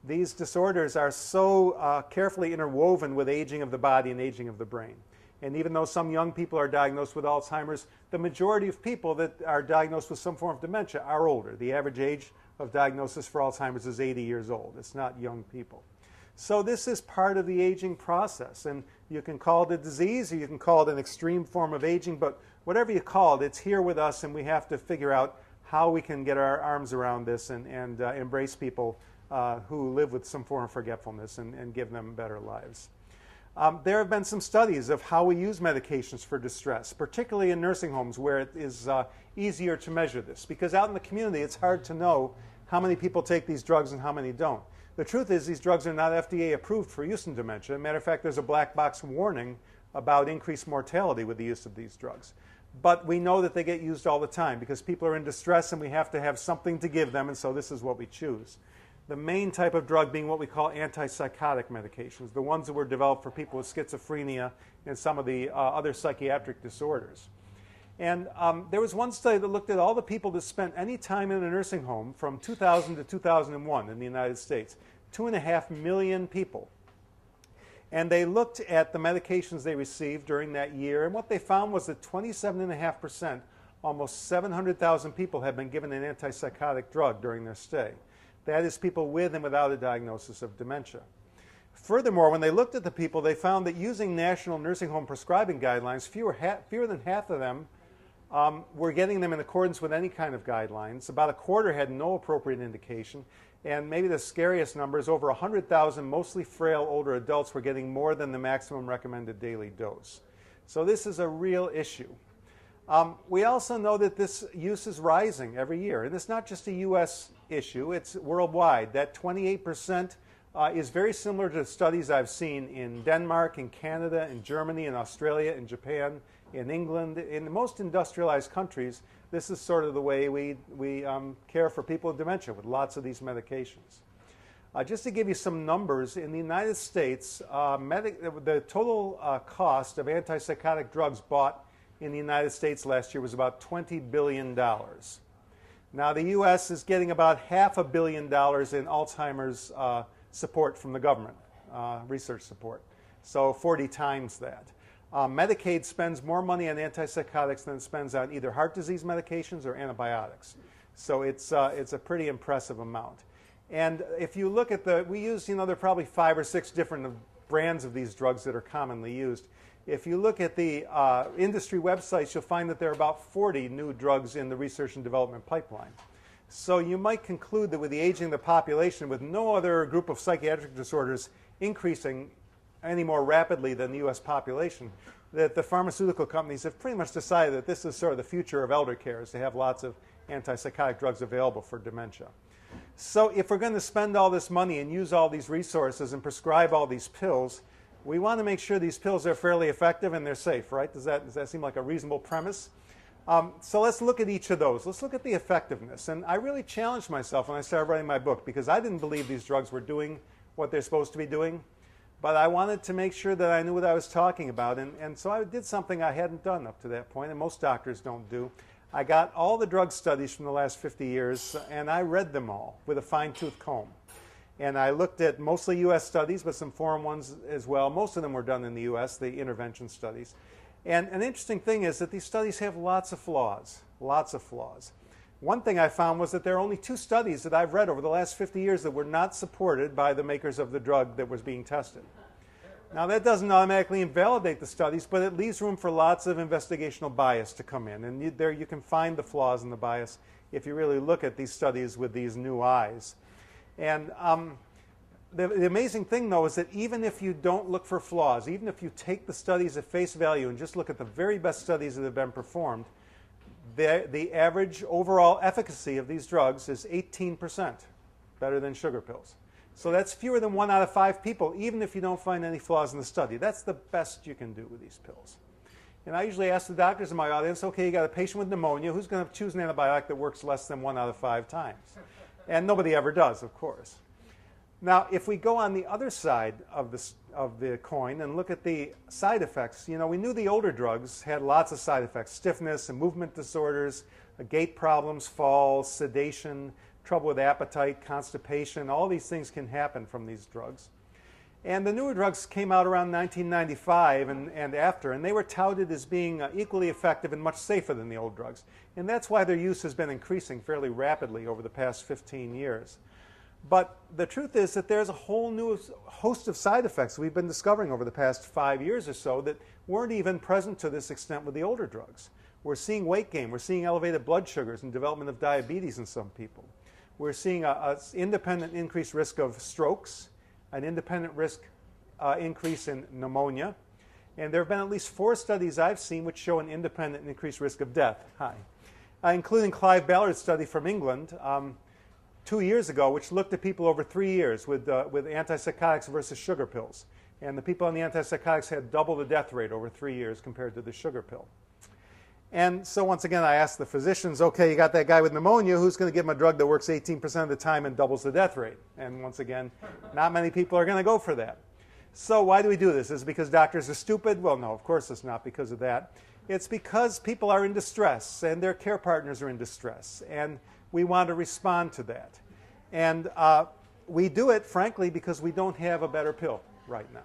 These disorders are so carefully interwoven with aging of the body and aging of the brain. And even though some young people are diagnosed with Alzheimer's, the majority of people that are diagnosed with some form of dementia are older. The average age of diagnosis for Alzheimer's is 80 years old. It's not young people. So this is part of the aging process. And you can call it a disease or you can call it an extreme form of aging, but whatever you call it, it's here with us, and we have to figure out how we can get our arms around this and embrace people who live with some form of forgetfulness and give them better lives. There have been some studies of how we use medications for distress, particularly in nursing homes where it is easier to measure this. Because out in the community, it's hard to know how many people take these drugs and how many don't. The truth is these drugs are not FDA approved for use in dementia. As a matter of fact, there's a black box warning about increased mortality with the use of these drugs. But we know that they get used all the time because people are in distress and we have to have something to give them, and so this is what we choose. The main type of drug being what we call antipsychotic medications, the ones that were developed for people with schizophrenia and some of the other psychiatric disorders. And there was one study that looked at all the people that spent any time in a nursing home from 2000 to 2001 in the United States, 2.5 million people. And they looked at the medications they received during that year, and what they found was that 27.5%, almost 700,000 people, had been given an antipsychotic drug during their stay. That is people with and without a diagnosis of dementia. Furthermore, when they looked at the people, they found that using national nursing home prescribing guidelines, fewer than half of them were getting them in accordance with any kind of guidelines. About a quarter had no appropriate indication. And maybe the scariest number is over 100,000 mostly frail older adults were getting more than the maximum recommended daily dose. So this is a real issue. We also know that this use is rising every year. And it's not just a U.S. issue, it's worldwide. That 28% is very similar to studies I've seen in Denmark, in Canada, in Germany, in Australia, in Japan, in England. In most industrialized countries, this is sort of the way we care for people with dementia, with lots of these medications. Just to give you some numbers, in the United States, the total cost of antipsychotic drugs bought in the United States last year was about $20 billion. Now, the U.S. is getting about $500 million in Alzheimer's support from the government, research support, so 40 times that. Medicaid spends more money on antipsychotics than it spends on either heart disease medications or antibiotics. So it's a pretty impressive amount. And if you look at we use, there are probably 5 or 6 different brands of these drugs that are commonly used. If you look at the industry websites, you'll find that there are about 40 new drugs in the research and development pipeline. So you might conclude that with the aging of the population, with no other group of psychiatric disorders increasing any more rapidly than the U.S. population, that the pharmaceutical companies have pretty much decided that this is sort of the future of elder care, is to have lots of antipsychotic drugs available for dementia. So if we're going to spend all this money and use all these resources and prescribe all these pills, we want to make sure these pills are fairly effective and they're safe, right? Does that seem like a reasonable premise? So let's look at each of those. Let's look at the effectiveness. And I really challenged myself when I started writing my book because I didn't believe these drugs were doing what they're supposed to be doing. But I wanted to make sure that I knew what I was talking about. And so I did something I hadn't done up to that point, and most doctors don't do. I got all the drug studies from the last 50 years, and I read them all with a fine-tooth comb. And I looked at mostly U.S. studies, but some foreign ones as well. Most of them were done in the U.S., the intervention studies. And an interesting thing is that these studies have lots of flaws, lots of flaws. One thing I found was that there are only 2 studies that I've read over the last 50 years that were not supported by the makers of the drug that was being tested. Now, that doesn't automatically invalidate the studies, but it leaves room for lots of investigational bias to come in. And there you can find the flaws in the bias if you really look at these studies with these new eyes. And the amazing thing, though, is that even if you don't look for flaws, even if you take the studies at face value and just look at the very best studies that have been performed, the average overall efficacy of these drugs is 18% better than sugar pills. So that's fewer than 1 out of 5 people, even if you don't find any flaws in the study. That's the best you can do with these pills. And I usually ask the doctors in my audience, okay, you got a patient with pneumonia, who's going to choose an antibiotic that works less than 1 out of 5 times? And nobody ever does, of course. Now, if we go on the other side of the coin and look at the side effects, we knew the older drugs had lots of side effects: stiffness and movement disorders, gait problems, falls, sedation, trouble with appetite, constipation. All these things can happen from these drugs. And the newer drugs came out around 1995 and after, and they were touted as being equally effective and much safer than the old drugs. And that's why their use has been increasing fairly rapidly over the past 15 years. But the truth is that there's a whole new host of side effects we've been discovering over the past 5 years or so that weren't even present to this extent with the older drugs. We're seeing weight gain. We're seeing elevated blood sugars and development of diabetes in some people. We're seeing an independent increased risk of strokes, an independent risk increase in pneumonia. And there have been at least 4 studies I've seen which show an independent increased risk of death, including Clive Ballard's study from England 2 years ago, which looked at people over 3 years with antipsychotics versus sugar pills. And the people on the antipsychotics had double the death rate over 3 years compared to the sugar pill. And so once again, I asked the physicians, okay, you got that guy with pneumonia, who's going to give him a drug that works 18% of the time and doubles the death rate? And once again, not many people are going to go for that. So why do we do this? Is it because doctors are stupid? Well, no, of course it's not because of that. It's because people are in distress and their care partners are in distress. And we want to respond to that. And we do it, frankly, because we don't have a better pill right now.